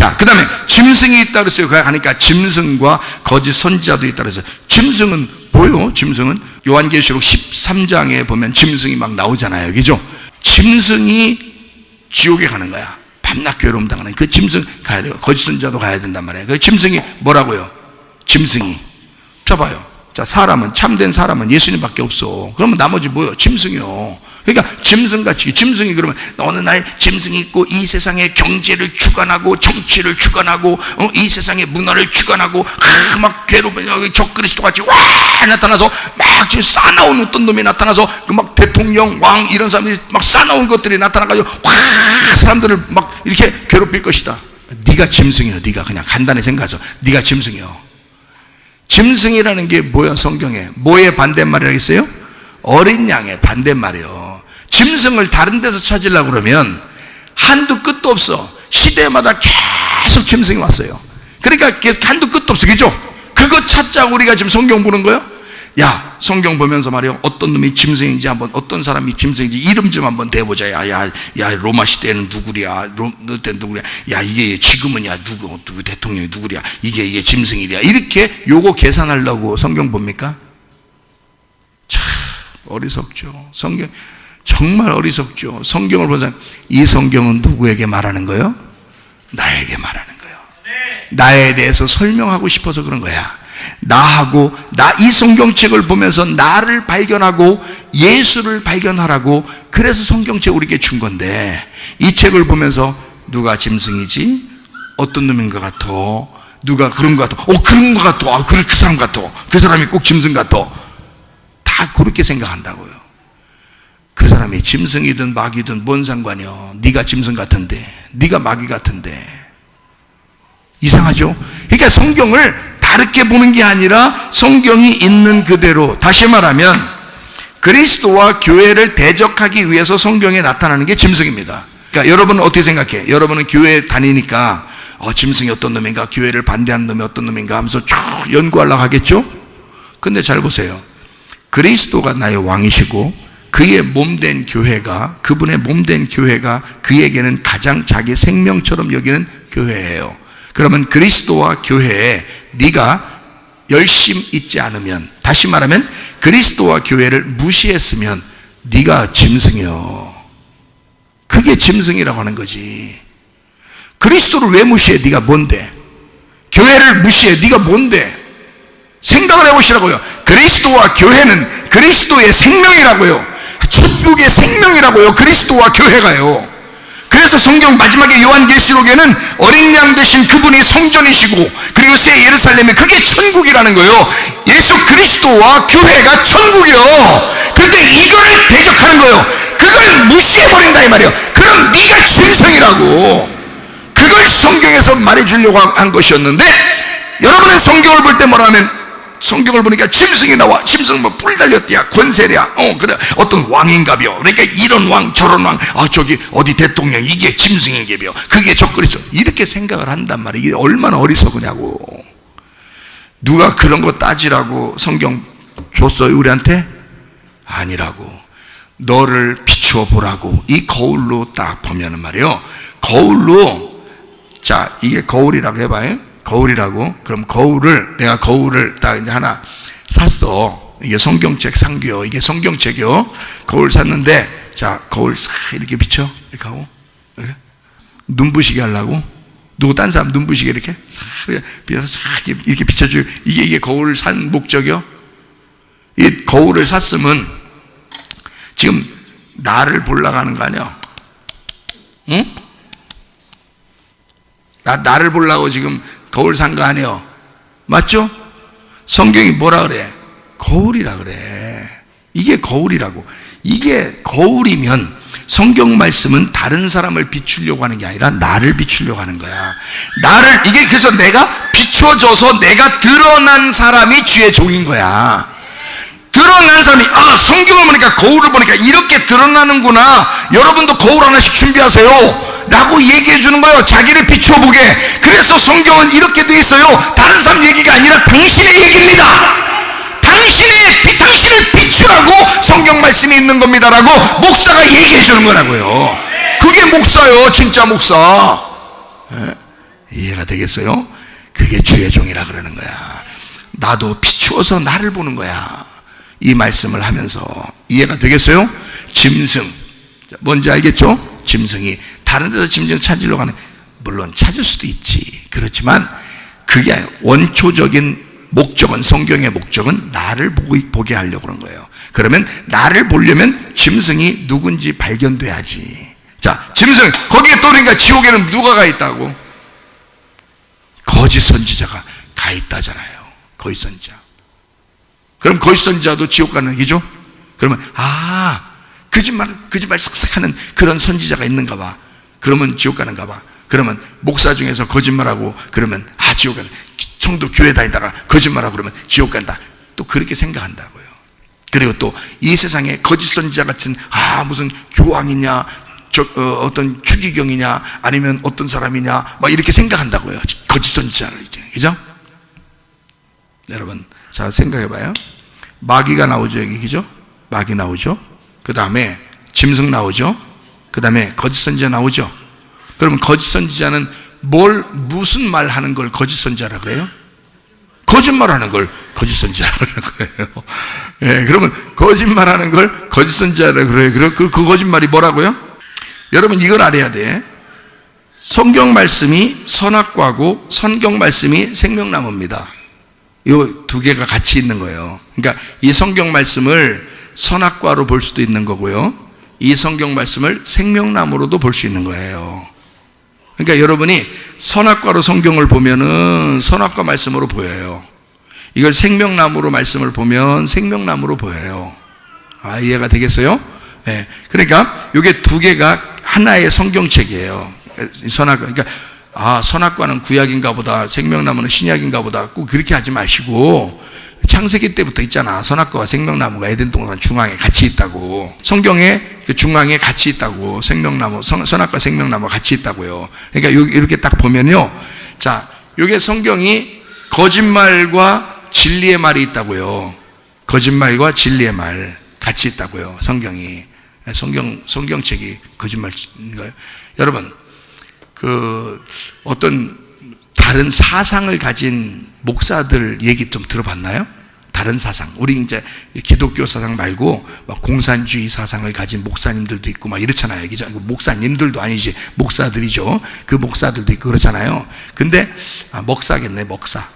자, 그 다음에 짐승이 있다 그랬어요. 그러니까 짐승과 거짓 선지자도 있다 그랬어요. 짐승은 뭐요? 짐승은 요한계시록 13장에 보면 짐승이 막 나오잖아요. 그죠? 짐승이 지옥에 가는 거야. 밤낮 괴로움 당하는 그 짐승 가야 돼요. 거짓 선지자도 가야 된단 말이에요. 그 짐승이 뭐라고요? 짐승이. 자, 봐요. 자, 사람은, 참된 사람은 예수님밖에 없어. 그러면 나머지 뭐요? 짐승이요. 그러니까 짐승같이, 짐승이 그러면 어느 날 짐승이 있고 이 세상의 경제를 주관하고 정치를 주관하고 이 세상의 문화를 주관하고 막 괴로운 적그리스도 같이 와 나타나서 막 지금 싸나운 어떤 놈이 나타나서 그 막 대통령 왕 이런 사람들이 막 싸나운 것들이 나타나가지고 와 사람들을 막 이렇게 괴롭힐 것이다. 네가 짐승이요. 네가 그냥 간단히 생각해서 네가 짐승이요. 짐승이라는 게 뭐야? 성경에 뭐의 반대말이라고 했어요? 어린 양의 반대말이요. 짐승을 다른 데서 찾으려고 그러면 한두 끝도 없어. 시대마다 계속 짐승이 왔어요. 그러니까 한두 끝도 없어. 그죠? 그거 찾자고 우리가 지금 성경 보는 거예요? 야, 성경 보면서 말이요, 어떤 놈이 짐승인지 한번, 어떤 사람이 짐승인지 이름 좀 한번 대보자. 야, 로마 시대는 누구랴? 너 때는 누구랴? 야, 이게 지금은 야, 누구 대통령이 누구랴? 이게 짐승이랴? 이렇게 요거 계산하려고 성경 봅니까? 참 어리석죠. 성경 정말 어리석죠. 성경을 보자. 이 성경은 누구에게 말하는 거예요? 나에게 말하는 거예요. 나에 대해서 설명하고 싶어서 그런 거야. 나하고 이 성경책을 보면서 나를 발견하고 예수를 발견하라고 그래서 성경책 우리에게 준 건데, 이 책을 보면서 누가 짐승이지? 어떤 놈인 것 같아? 누가 그런 것 같아? 그런 것 같아. 그 사람 같아. 그 사람이 꼭 짐승 같아. 다 그렇게 생각한다고요. 그 사람이 짐승이든 마귀든 뭔 상관이요? 네가 짐승 같은데, 네가 마귀 같은데. 이상하죠? 그러니까 성경을 다르게 보는 게 아니라 성경이 있는 그대로, 다시 말하면 그리스도와 교회를 대적하기 위해서 성경에 나타나는 게 짐승입니다. 그러니까 여러분은 어떻게 생각해? 여러분은 교회 다니니까 짐승이 어떤 놈인가, 교회를 반대하는 놈이 어떤 놈인가 하면서 쭉 연구하려고 하겠죠? 근데 잘 보세요. 그리스도가 나의 왕이시고 그의 몸된 교회가, 그분의 몸된 교회가 그에게는 가장 자기 생명처럼 여기는 교회예요. 그러면 그리스도와 교회에 네가 열심 있지 않으면, 다시 말하면 그리스도와 교회를 무시했으면 네가 짐승이요. 그게 짐승이라고 하는 거지. 그리스도를 왜 무시해? 네가 뭔데? 교회를 무시해? 네가 뭔데? 생각을 해보시라고요. 그리스도와 교회는 그리스도의 생명이라고요. 천국의 생명이라고요. 그리스도와 교회가요. 그래서 성경 마지막에 요한계시록에는 어린 양 되신 그분이 성전이시고 그리고 새 예루살렘이 그게 천국이라는 거예요. 예수 그리스도와 교회가 천국이요. 그런데 이걸 대적하는 거예요. 그걸 무시해버린다 이 말이에요. 그럼 네가 짐승이라고. 그걸 성경에서 말해주려고 한 것이었는데, 여러분은 성경을 볼 때 뭐라 하면, 성경을 보니까 짐승이 나와. 짐승 뭐 뿔 달렸디야, 권세랴, 그래 어떤 왕인가벼. 그러니까 이런 왕 저런 왕, 저기 어디 대통령 이게 짐승인가벼, 그게 적그리스도. 이렇게 생각을 한단 말이에요. 이게 얼마나 어리석으냐고. 누가 그런 거 따지라고 성경 줬어요 우리한테? 아니라고. 너를 비추어 보라고. 이 거울로 딱 보면은 말이에요, 거울로, 자 이게 거울이라고 해봐요. 거울이라고. 그럼 내가 거울을 딱 이제 하나 샀어. 이게 성경책 상규요. 이게 성경책이요. 거울 샀는데, 자 거울 싹 이렇게 비춰. 이렇게 하고, 이렇게 눈부시게 하려고. 누구 딴 사람 눈부시게 이렇게 싹 이렇게 비춰주고. 이게 거울을 산 목적이요. 이 거울을 샀으면 지금 나를 보려고 하는 거 아니야? 응? 나를 보려고 지금 거울 산 거 아니에요? 맞죠? 성경이 뭐라 그래? 거울이라 그래. 이게 거울이라고. 이게 거울이면 성경 말씀은 다른 사람을 비추려고 하는 게 아니라 나를 비추려고 하는 거야. 이게 그래서 내가 비춰져서 내가 드러난 사람이 주의 종인 거야. 드러난 사람이, 성경을 보니까, 거울을 보니까 이렇게 드러나는구나. 여러분도 거울 하나씩 준비하세요 라고 얘기해 주는 거예요. 자기를 비춰보게. 그래서 성경은 이렇게 돼 있어요. 다른 사람 얘기가 아니라 당신의 얘기입니다. 당신을 비추라고 성경 말씀이 있는 겁니다라고 목사가 얘기해 주는 거라고요. 그게 목사요. 진짜 목사. 이해가 되겠어요? 그게 주의 종이라 그러는 거야. 나도 비추어서 나를 보는 거야. 이 말씀을 하면서 이해가 되겠어요? 짐승, 뭔지 알겠죠? 짐승이 다른 데서 짐승 찾으려고 하는, 물론 찾을 수도 있지. 그렇지만 그게 원초적인 목적은, 성경의 목적은 나를 보게 하려고 그런 거예요. 그러면 나를 보려면 짐승이 누군지 발견돼야지. 자, 짐승, 거기에 또 그러니까 지옥에는 누가 가 있다고? 거짓 선지자가 가 있다잖아요. 거짓 선지자. 그럼 거짓 선지자도 지옥 가는 얘기죠? 그러면 거짓말 쓱쓱 하는 그런 선지자가 있는가 봐. 그러면 지옥 가는가 봐. 그러면 목사 중에서 거짓말하고 그러면 지옥 가는, 성도 교회 다니다가 거짓말하고 그러면 지옥 간다. 또 그렇게 생각한다고요. 그리고 또 이 세상에 거짓 선지자 같은 무슨 교황이냐, 어떤 추기경이냐, 아니면 어떤 사람이냐, 막 이렇게 생각한다고요. 거짓 선지자를 이제, 그죠? 여러분, 자 생각해봐요. 마귀가 나오죠, 여기, 그죠? 마귀 나오죠. 그 다음에 짐승 나오죠. 그 다음에 거짓 선지자 나오죠. 그러면 거짓 선지자는 무슨 말 하는 걸 거짓 선지자라 그래요? 거짓말 하는 걸 거짓 선지자라 그래요. 예, 그러면 거짓말 하는 걸 거짓 선지자라 그래요. 그 거짓말이 뭐라고요? 여러분, 이걸 알아야 돼. 성경 말씀이 선악과고 성경 말씀이 생명나무입니다. 이 두 개가 같이 있는 거예요. 그러니까 이 성경 말씀을 선악과로 볼 수도 있는 거고요, 이 성경 말씀을 생명나무로도 볼 수 있는 거예요. 그러니까 여러분이 선악과로 성경을 보면은 선악과 말씀으로 보여요. 이걸 생명나무로 말씀을 보면 생명나무로 보여요. 이해가 되겠어요? 네. 그러니까 이게 두 개가 하나의 성경책이에요. 선악과, 그러니까 선악과는 구약인가 보다, 생명나무는 신약인가 보다, 꼭 그렇게 하지 마시고, 창세기 때부터 있잖아. 선악과와 생명나무가 에덴 동산 중앙에 같이 있다고. 성경에 그 중앙에 같이 있다고. 생명나무, 선악과 생명나무가 같이 있다고요. 그러니까 이렇게 딱 보면요. 자, 이게 성경이 거짓말과 진리의 말이 있다고요. 거짓말과 진리의 말 같이 있다고요. 성경이. 성경책이 거짓말인가요? 여러분, 어떤 다른 사상을 가진 목사들 얘기 좀 들어봤나요? 다른 사상. 우리 이제 기독교 사상 말고 막 공산주의 사상을 가진 목사님들도 있고 막 이렇잖아요. 목사님들도 아니지, 목사들이죠. 그 목사들도 있고 그렇잖아요. 근데 먹사겠네,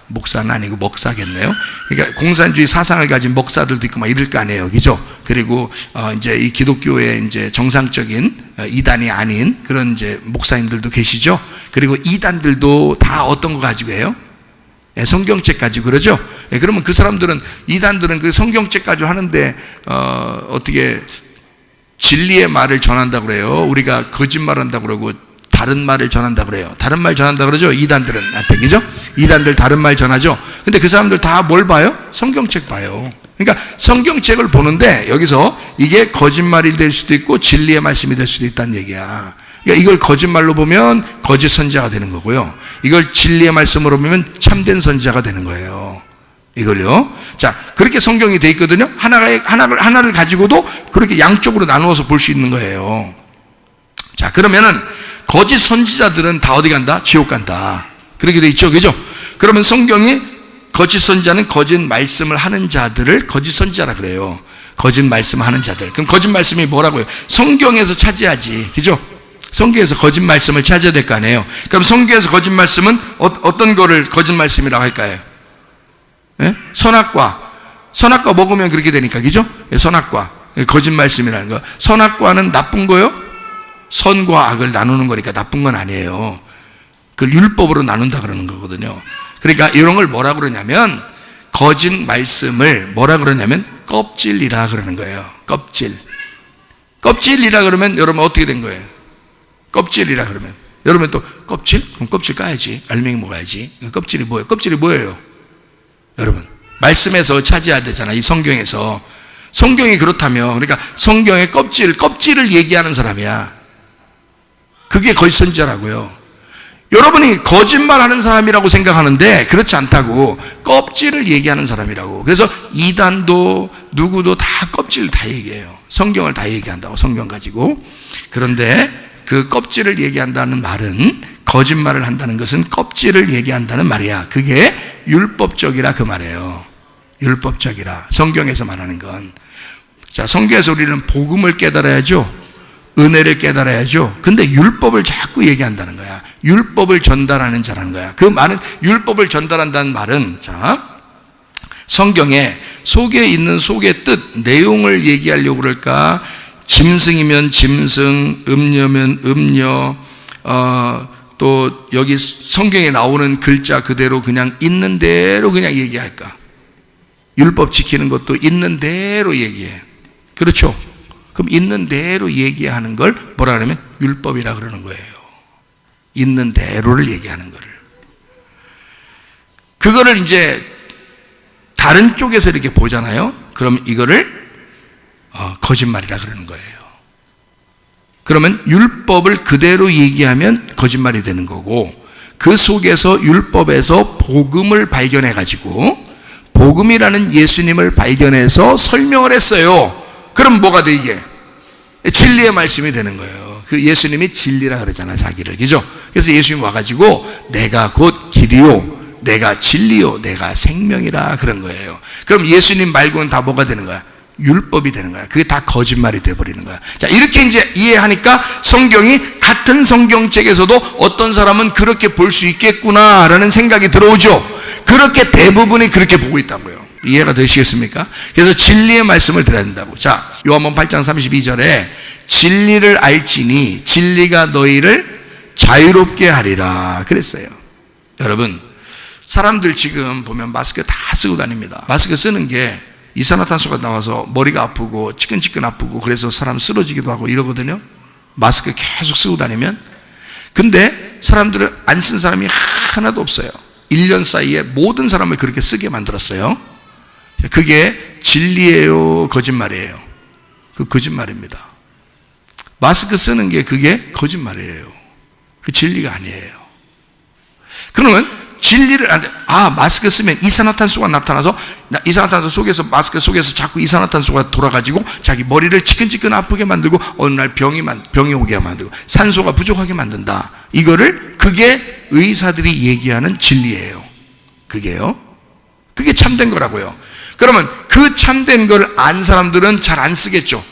목사는 아니고 먹사겠네요. 그러니까 공산주의 사상을 가진 목사들도 있고 막 이럴 거 아니에요, 그죠? 그리고 이제 이 기독교의 이제 정상적인 이단이 아닌 그런 이제 목사님들도 계시죠. 그리고 이단들도 다 어떤 거 가지고 해요? 성경책 가지고 그러죠. 그러면 그 사람들은, 이단들은 그 성경책 가지고 하는데 어떻게 진리의 말을 전한다고 그래요? 우리가 거짓말한다고 그러고 다른 말을 전한다고 그래요. 다른 말 전한다고 그러죠. 이단들은, 그죠? 이단들 다른 말 전하죠. 근데 그 사람들 다 뭘 봐요? 성경책 봐요. 그러니까 성경책을 보는데 여기서 이게 거짓말이 될 수도 있고 진리의 말씀이 될 수도 있다는 얘기야. 그러니까 이걸 거짓말로 보면 거짓 선지자가 되는 거고요, 이걸 진리의 말씀으로 보면 참된 선지자가 되는 거예요. 이걸요. 자, 그렇게 성경이 돼 있거든요. 하나를 가지고도 그렇게 양쪽으로 나누어서 볼 수 있는 거예요. 자, 그러면은 거짓 선지자들은 다 어디 간다? 지옥 간다. 그렇게 돼 있죠, 그죠? 그러면 성경이 거짓 선지자는 거짓 말씀을 하는 자들을 거짓 선지자라 그래요. 거짓 말씀하는 자들. 그럼 거짓 말씀이 뭐라고요? 성경에서 찾아야지, 그죠? 성경에서 거짓 말씀을 찾아야 될 거 아니에요. 그럼 성경에서 거짓 말씀은 어떤 거를 거짓 말씀이라고 할까요? 예? 선악과 먹으면 그렇게 되니까, 그죠? 선악과, 거짓 말씀이라는 거. 선악과는 나쁜 거요? 선과 악을 나누는 거니까 나쁜 건 아니에요. 그 율법으로 나눈다 그러는 거거든요. 그러니까 이런 걸 뭐라 그러냐면, 거짓 말씀을 뭐라 그러냐면 껍질이라 그러는 거예요. 껍질이라 그러면 여러분 어떻게 된 거예요? 껍질이라 그러면 여러분 또 껍질? 그럼 껍질 까야지. 알맹이 먹어야지. 껍질이 뭐예요? 껍질이 뭐예요? 여러분, 말씀에서 찾아야 되잖아. 이 성경에서. 성경이 그렇다면, 그러니까 성경의 껍질을 얘기하는 사람이야. 그게 거짓 선지자라고요. 여러분이 거짓말하는 사람이라고 생각하는데 그렇지 않다고. 껍질을 얘기하는 사람이라고. 그래서 이단도 누구도 다 껍질 다 얘기해요. 성경을 다 얘기한다고, 성경 가지고. 그런데 그 껍질을 얘기한다는 말은, 거짓말을 한다는 것은 껍질을 얘기한다는 말이야. 그게 율법적이라 그 말이에요. 율법적이라. 성경에서 말하는 건. 자, 성경에서 우리는 복음을 깨달아야죠. 은혜를 깨달아야죠. 근데 율법을 자꾸 얘기한다는 거야. 율법을 전달하는 자라는 거야. 그 말은, 율법을 전달한다는 말은, 자, 성경에 속에 있는 속의 뜻, 내용을 얘기하려고 그럴까? 짐승이면 짐승, 음녀면 음녀, 또 여기 성경에 나오는 글자 그대로 그냥 있는 대로 그냥 얘기할까? 율법 지키는 것도 있는 대로 얘기해. 그렇죠? 그럼 있는 대로 얘기하는 걸 뭐라 그러면 율법이라 그러는 거예요. 있는 대로를 얘기하는 거를. 그거를 이제 다른 쪽에서 이렇게 보잖아요. 그럼 이거를 거짓말이라 그러는 거예요. 그러면 율법을 그대로 얘기하면 거짓말이 되는 거고, 그 속에서 율법에서 복음을 발견해 가지고 복음이라는 예수님을 발견해서 설명을 했어요. 그럼 뭐가 돼 이게? 진리의 말씀이 되는 거예요. 그 예수님이 진리라 그러잖아, 자기를. 그죠? 그래서 예수님이 와가지고 내가 곧 길이요, 내가 진리요, 내가 생명이라 그런 거예요. 그럼 예수님 말고는 다 뭐가 되는 거야? 율법이 되는 거야. 그게 다 거짓말이 되어버리는 거야. 자, 이렇게 이제 이해하니까 성경이 같은 성경책에서도 어떤 사람은 그렇게 볼 수 있겠구나라는 생각이 들어오죠. 그렇게 대부분이 그렇게 보고 있다고요. 이해가 되시겠습니까? 그래서 진리의 말씀을 드려야 된다고. 자, 요한복음 8장 32절에 진리를 알지니 진리가 너희를 자유롭게 하리라 그랬어요. 여러분, 사람들 지금 보면 마스크 다 쓰고 다닙니다. 마스크 쓰는 게 이산화탄소가 나와서 머리가 아프고 치근치근 아프고 그래서 사람 쓰러지기도 하고 이러거든요. 마스크 계속 쓰고 다니면. 근데 사람들은 안 쓴 사람이 하나도 없어요. 1년 사이에 모든 사람을 그렇게 쓰게 만들었어요. 그게 진리예요, 거짓말이에요? 그 거짓말입니다. 마스크 쓰는 게 그게 거짓말이에요. 그 진리가 아니에요. 그러면 진리를 마스크 쓰면 이산화탄소가 나타나서 이산화탄소 속에서, 마스크 속에서 자꾸 이산화탄소가 돌아가지고 자기 머리를 치근치근 아프게 만들고 어느 날 병이 오게 만들고 산소가 부족하게 만든다. 그게 의사들이 얘기하는 진리예요. 그게 참된 거라고요. 그러면 그 참된 걸 안 사람들은 잘 안 쓰겠죠.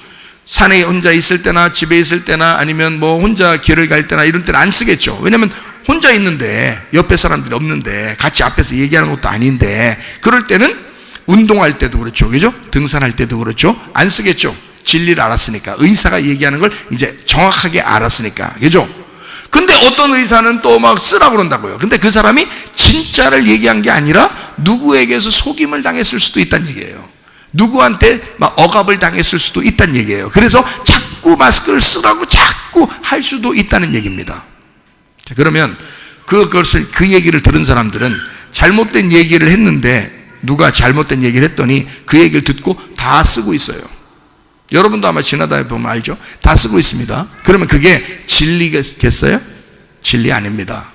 산에 혼자 있을 때나 집에 있을 때나 아니면 뭐 혼자 길을 갈 때나 이런 때는 안 쓰겠죠. 왜냐면 혼자 있는데 옆에 사람들이 없는데 같이 앞에서 얘기하는 것도 아닌데, 그럴 때는 운동할 때도 그렇죠. 그죠? 등산할 때도 그렇죠. 안 쓰겠죠. 진리를 알았으니까. 의사가 얘기하는 걸 이제 정확하게 알았으니까. 그죠? 근데 어떤 의사는 또 막 쓰라고 그런다고요. 근데 그 사람이 진짜를 얘기한 게 아니라 누구에게서 속임을 당했을 수도 있다는 얘기예요. 누구한테 막 억압을 당했을 수도 있다는 얘기예요. 그래서 자꾸 마스크를 쓰라고 자꾸 할 수도 있다는 얘기입니다. 자, 그러면 그 얘기를 들은 사람들은 잘못된 얘기를 했는데, 누가 잘못된 얘기를 했더니 그 얘기를 듣고 다 쓰고 있어요. 여러분도 아마 지나다 보면 알죠? 다 쓰고 있습니다. 그러면 그게 진리겠어요? 진리 아닙니다.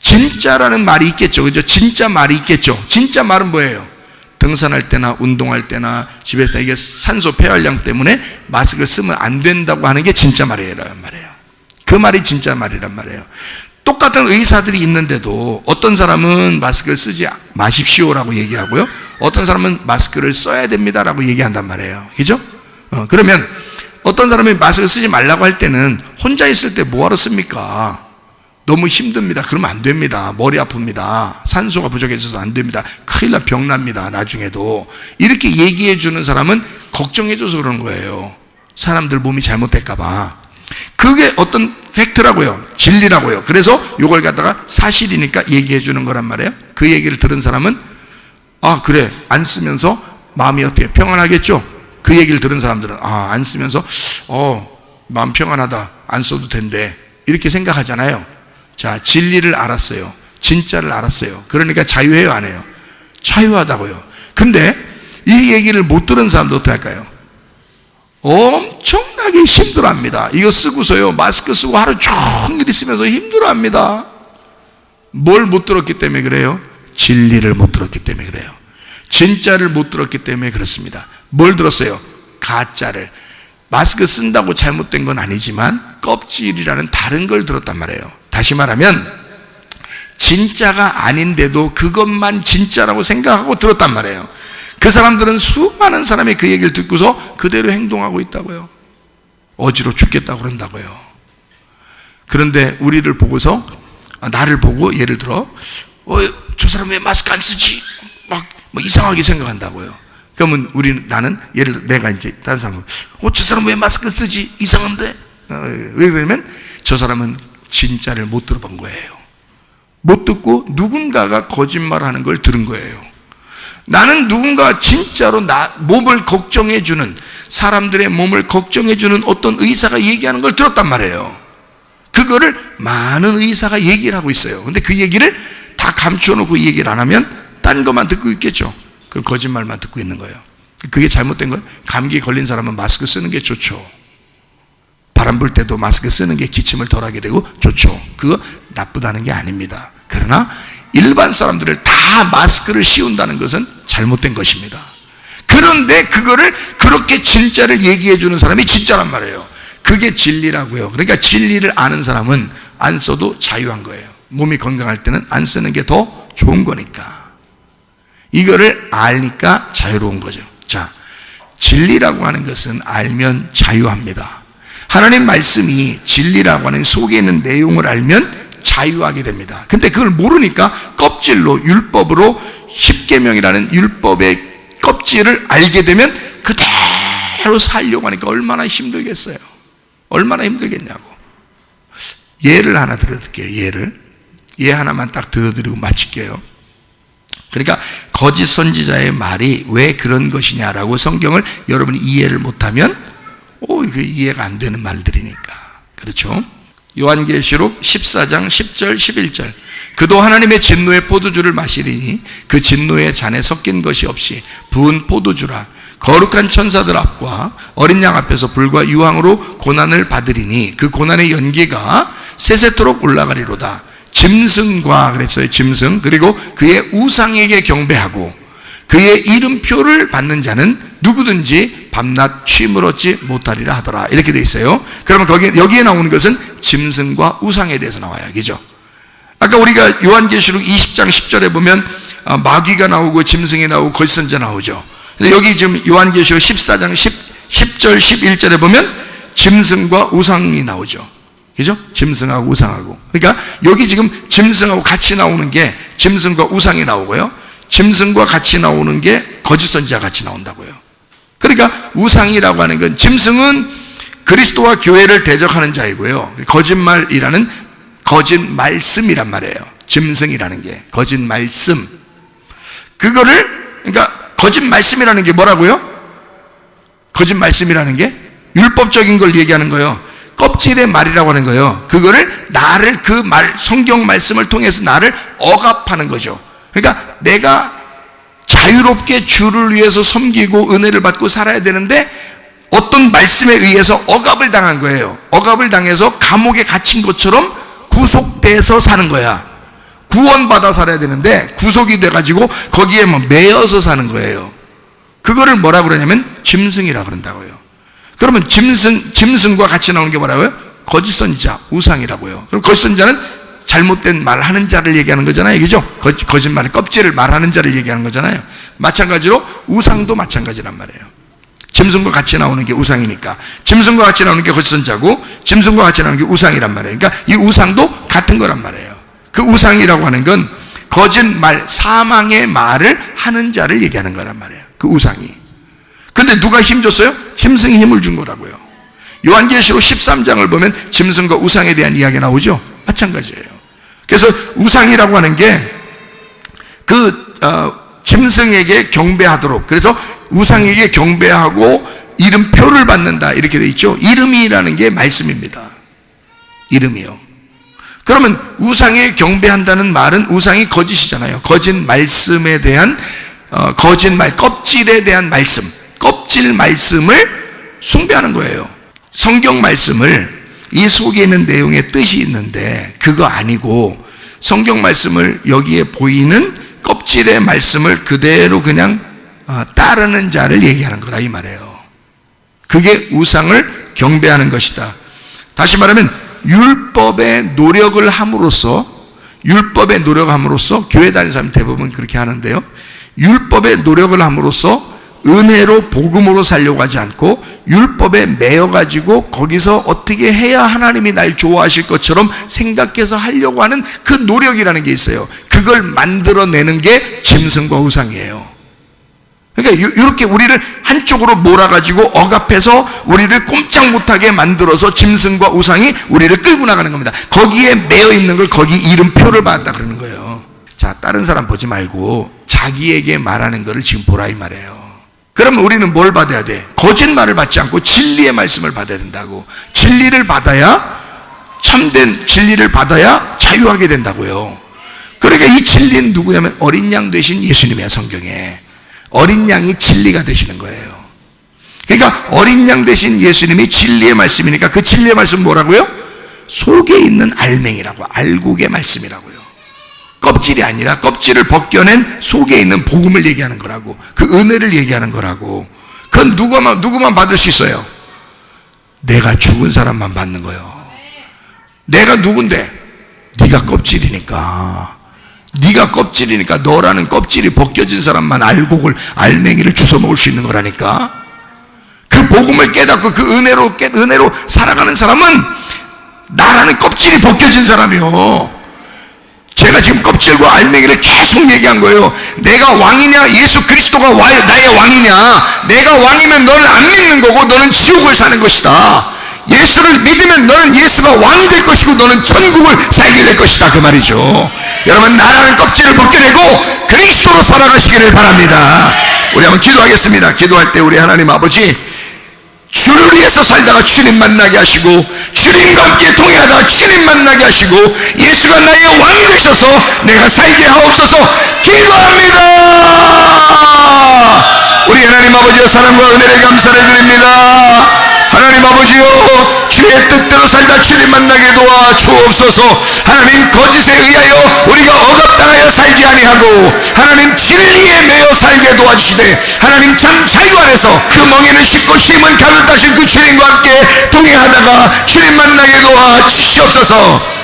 진짜라는 말이 있겠죠. 그죠? 진짜 말이 있겠죠. 진짜 말은 뭐예요? 등산할 때나 운동할 때나 집에서 이게 산소 폐활량 때문에 마스크를 쓰면 안 된다고 하는 게 진짜 말이란 말이에요. 그 말이 진짜 말이란 말이에요. 똑같은 의사들이 있는데도 어떤 사람은 마스크를 쓰지 마십시오라고 얘기하고요, 어떤 사람은 마스크를 써야 됩니다라고 얘기한단 말이에요. 그죠? 그러면 어떤 사람이 마스크 쓰지 말라고 할 때는 혼자 있을 때 뭐하러 씁니까? 너무 힘듭니다. 그러면 안 됩니다. 머리 아픕니다. 산소가 부족해서 안 됩니다. 큰일 나, 병납니다. 나중에도. 이렇게 얘기해 주는 사람은 걱정해 줘서 그러는 거예요. 사람들 몸이 잘못될까 봐. 그게 어떤 팩트라고요. 진리라고요. 그래서 이걸 갖다가 사실이니까 얘기해 주는 거란 말이에요. 그 얘기를 들은 사람은 그래, 안 쓰면서 마음이 어떻게 평안하겠죠? 그 얘기를 들은 사람들은 안 쓰면서 마음 평안하다, 안 써도 된대, 이렇게 생각하잖아요. 자, 진리를 알았어요. 진짜를 알았어요. 그러니까 자유해요, 안 해요? 자유하다고요. 근데 이 얘기를 못 들은 사람도 어떻게 할까요? 엄청나게 힘들어합니다. 이거 쓰고서요, 마스크 쓰고 하루 종일 있으면서 힘들어합니다. 뭘 못 들었기 때문에 그래요? 진리를 못 들었기 때문에 그래요. 진짜를 못 들었기 때문에 그렇습니다. 뭘 들었어요? 가짜를. 마스크 쓴다고 잘못된 건 아니지만 껍질이라는 다른 걸 들었단 말이에요. 다시 말하면 진짜가 아닌데도 그것만 진짜라고 생각하고 들었단 말이에요. 그 사람들은 수많은 사람이 그 얘기를 듣고서 그대로 행동하고 있다고요. 어지러 죽겠다고 그런다고요. 그런데 우리를 보고서, 나를 보고 예를 들어 저 사람 왜 마스크 안 쓰지? 막 이상하게 생각한다고요. 그러면 나는 예를 들어 내가 이제 다른 사람 저 사람 왜 마스크 쓰지? 이상한데? 왜 그러냐면 저 사람은 진짜를 못 들어본 거예요. 못 듣고 누군가가 거짓말하는 걸 들은 거예요. 나는 누군가 진짜로 몸을 걱정해주는, 사람들의 몸을 걱정해주는 어떤 의사가 얘기하는 걸 들었단 말이에요. 그거를 많은 의사가 얘기를 하고 있어요. 근데 그 얘기를 다 감추어놓고 얘기를 안 하면 딴 것만 듣고 있겠죠. 그 거짓말만 듣고 있는 거예요. 그게 잘못된 거예요. 감기 걸린 사람은 마스크 쓰는 게 좋죠. 바람 불 때도 마스크 쓰는 게 기침을 덜하게 되고 좋죠. 그거 나쁘다는 게 아닙니다. 그러나 일반 사람들을 다 마스크를 씌운다는 것은 잘못된 것입니다. 그런데 그거를 그렇게 진짜를 얘기해 주는 사람이 진짜란 말이에요. 그게 진리라고요. 그러니까 진리를 아는 사람은 안 써도 자유한 거예요. 몸이 건강할 때는 안 쓰는 게 더 좋은 거니까. 이거를 아니까 자유로운 거죠. 자, 진리라고 하는 것은 알면 자유합니다. 하나님 말씀이 진리라고 하는 속에 있는 내용을 알면 자유하게 됩니다. 근데 그걸 모르니까 껍질로, 율법으로, 십계명이라는 율법의 껍질을 알게 되면 그대로 살려고 하니까 얼마나 힘들겠어요. 얼마나 힘들겠냐고. 예를 하나 들어드릴게요. 예 하나만 딱 들어드리고 마칠게요. 그러니까 거짓 선지자의 말이 왜 그런 것이냐라고 성경을 여러분이 이해를 못하면 이게 이해가 안 되는 말들이니까. 그렇죠? 요한계시록 14장 10절 11절 그도 하나님의 진노의 포도주를 마시리니 그 진노의 잔에 섞인 것이 없이 부은 포도주라. 거룩한 천사들 앞과 어린 양 앞에서 불과 유황으로 고난을 받으리니 그 고난의 연기가 세세토록 올라가리로다. 짐승과 그랬어요. 짐승. 그리고 그의 우상에게 경배하고 그의 이름표를 받는 자는 누구든지 밤낮 쉼을 얻지 못하리라 하더라. 이렇게 돼 있어요. 그러면 여기에 나오는 것은 짐승과 우상에 대해서 나와요. 그죠? 아까 우리가 요한계시록 20장 10절에 보면 마귀가 나오고 짐승이 나오고 거짓 선지자 나오죠. 근데 여기 지금 요한계시록 14장 10절 11절에 보면 짐승과 우상이 나오죠. 그죠? 짐승하고 우상하고. 그러니까 여기 지금 짐승하고 같이 나오는 게 짐승과 우상이 나오고요. 짐승과 같이 나오는 게 거짓 선지자 같이 나온다고요. 그러니까 우상이라고 하는 건, 짐승은 그리스도와 교회를 대적하는 자이고요. 거짓말이라는 거짓 말씀이란 말이에요. 짐승이라는 게 거짓 말씀. 그거를, 그러니까 거짓 말씀이라는 게 뭐라고요? 거짓 말씀이라는 게 율법적인 걸 얘기하는 거예요. 껍질의 말이라고 하는 거예요. 그거를 나를, 그 말, 성경 말씀을 통해서 나를 억압하는 거죠. 그러니까 내가 자유롭게 주를 위해서 섬기고 은혜를 받고 살아야 되는데 어떤 말씀에 의해서 억압을 당한 거예요. 억압을 당해서 감옥에 갇힌 것처럼 구속돼서 사는 거야. 구원받아 살아야 되는데 구속이 돼가지고 거기에 매여서 사는 거예요. 그거를 뭐라 그러냐면 짐승이라 그런다고요. 그러면 짐승과 같이 나오는 게 뭐라고요? 거짓 선지자, 우상이라고요. 그럼 거짓 선지자는 잘못된 말 하는 자를 얘기하는 거잖아요. 그죠? 거짓말의 껍질을 말하는 자를 얘기하는 거잖아요. 마찬가지로 우상도 마찬가지란 말이에요. 짐승과 같이 나오는 게 우상이니까. 짐승과 같이 나오는 게 거짓 선지자고 짐승과 같이 나오는 게 우상이란 말이에요. 그러니까 이 우상도 같은 거란 말이에요. 그 우상이라고 하는 건 거짓말, 사망의 말을 하는 자를 얘기하는 거란 말이에요. 그 우상이. 근데 누가 힘줬어요? 짐승이 힘을 준 거라고요. 요한계시록 13장을 보면 짐승과 우상에 대한 이야기가 나오죠. 마찬가지예요. 그래서 우상이라고 하는 게 짐승에게 경배하도록, 그래서 우상에게 경배하고 이름표를 받는다 이렇게 돼 있죠. 이름이라는 게 말씀입니다. 이름이요. 그러면 우상에 경배한다는 말은 우상이 거짓이잖아요. 거짓 말씀에 대한 거짓말, 껍질에 대한 말씀, 껍질 말씀을 숭배하는 거예요. 성경 말씀을, 이 속에 있는 내용의 뜻이 있는데 그거 아니고 성경 말씀을 여기에 보이는 껍질의 말씀을 그대로 그냥 따르는 자를 얘기하는 거라 이 말이에요. 그게 우상을 경배하는 것이다. 다시 말하면 율법의 노력을 함으로써 교회 다니는 사람 대부분 그렇게 하는데요. 율법의 노력을 함으로써 은혜로 복음으로 살려고 하지 않고 율법에 매여가지고 거기서 어떻게 해야 하나님이 날 좋아하실 것처럼 생각해서 하려고 하는 그 노력이라는 게 있어요. 그걸 만들어내는 게 짐승과 우상이에요. 그러니까 이렇게 우리를 한쪽으로 몰아가지고 억압해서 우리를 꼼짝 못하게 만들어서 짐승과 우상이 우리를 끌고 나가는 겁니다. 거기에 매여 있는 걸 거기 이름표를 받았다 그러는 거예요. 자, 다른 사람 보지 말고 자기에게 말하는 거를 지금 보라 이 말이에요. 그러면 우리는 뭘 받아야 돼? 거짓말을 받지 않고 진리의 말씀을 받아야 된다고. 진리를 받아야, 참된 진리를 받아야 자유하게 된다고요. 그러니까 이 진리는 누구냐면 어린 양 되신 예수님이야. 성경에 어린 양이 진리가 되시는 거예요. 그러니까 어린 양 되신 예수님이 진리의 말씀이니까 그 진리의 말씀은 뭐라고요? 속에 있는 알맹이라고, 알곡의 말씀이라고요. 껍질이 아니라 껍질을 벗겨낸 속에 있는 복음을 얘기하는 거라고, 그 은혜를 얘기하는 거라고. 그건 누구만 받을 수 있어요? 내가 죽은 사람만 받는 거예요. 내가 누군데? 네가 껍질이니까 너라는 껍질이 벗겨진 사람만 알맹이를 주워 먹을 수 있는 거라니까. 그 복음을 깨닫고 그 은혜로 살아가는 사람은 나라는 껍질이 벗겨진 사람이요. 제가 지금 껍질과 알맹이를 계속 얘기한 거예요. 내가 왕이냐? 예수 그리스도가 나의 왕이냐? 내가 왕이면 너는 안 믿는 거고 너는 지옥을 사는 것이다. 예수를 믿으면 너는 예수가 왕이 될 것이고 너는 천국을 살게 될 것이다, 그 말이죠. 여러분, 나라는 껍질을 벗겨내고 그리스도로 살아가시기를 바랍니다. 우리 한번 기도하겠습니다. 기도할 때 우리 하나님 아버지, 주를 위해서 살다가 주님 만나게 하시고 주님과 함께 동행하다가 주님 만나게 하시고 예수가 나의 왕이 되셔서 내가 살게 하옵소서 기도합니다. 우리 하나님 아버지의 사랑과 은혜를 감사를 드립니다. 하나님 아버지요, 주의 뜻대로 살다 주님 만나게 도와 주옵소서. 하나님, 거짓에 의하여 우리가 억압당하여 살지 아니하고 하나님 진리에 매여 살게 도와주시되 하나님 참 자유 안에서 그 멍에는 씻고 쉼은 가득 하신 그 주님과 함께 동행하다가 주님 만나게 도와 주시옵소서.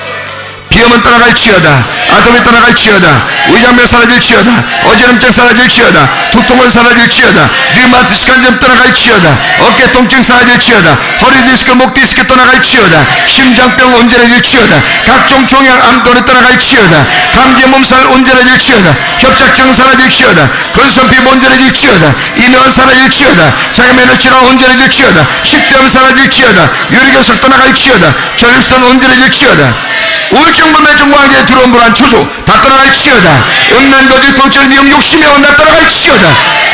비염은 떠나갈지어다, 아tom이 떠나갈지어다, 위장병 사라질지어다, 어지럼증 사라질지어다, 두통은 사라질지어다, 류마티스한 점 떠나갈지어다, 어깨 통증 사라질지어다, 허리 디스크, 목 디스크 떠나갈지어다, 심장병 온전해질지어다, 각종 종양 암도는 떠나갈지어다, 감기 몸살 온전해질지어다, 협착증 사라질지어다, 건선피부 온전해질지어다, 이명은 사라질지어다, 자가면허 질환 온전해질지어다, 식도염 사라질지어다, 유리결석 떠나갈지어다, 전립선 온전해질지어다, 우울증, 불면증, 광기에 들어온 불안, 초조 다 떠나갈지어다, 음란, 거짓, 도철, 미움, 욕심이여 다 떠나갈지어다,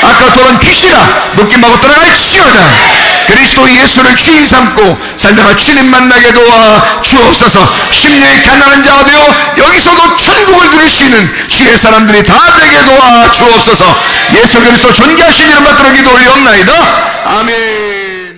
아까 돌은 귀신아 묶임하고 떠나갈지어다. 그리스도 예수를 주인 삼고 살다가 주님 만나게 도와 주옵소서. 심령이 가난한 자가 되어 여기서도 천국을 누릴 수 있는 주의 사람들이 다 되게 도와 주옵소서. 예수 그리스도 존귀하신 이름 받들어 기도 올리옵나이다. 아멘.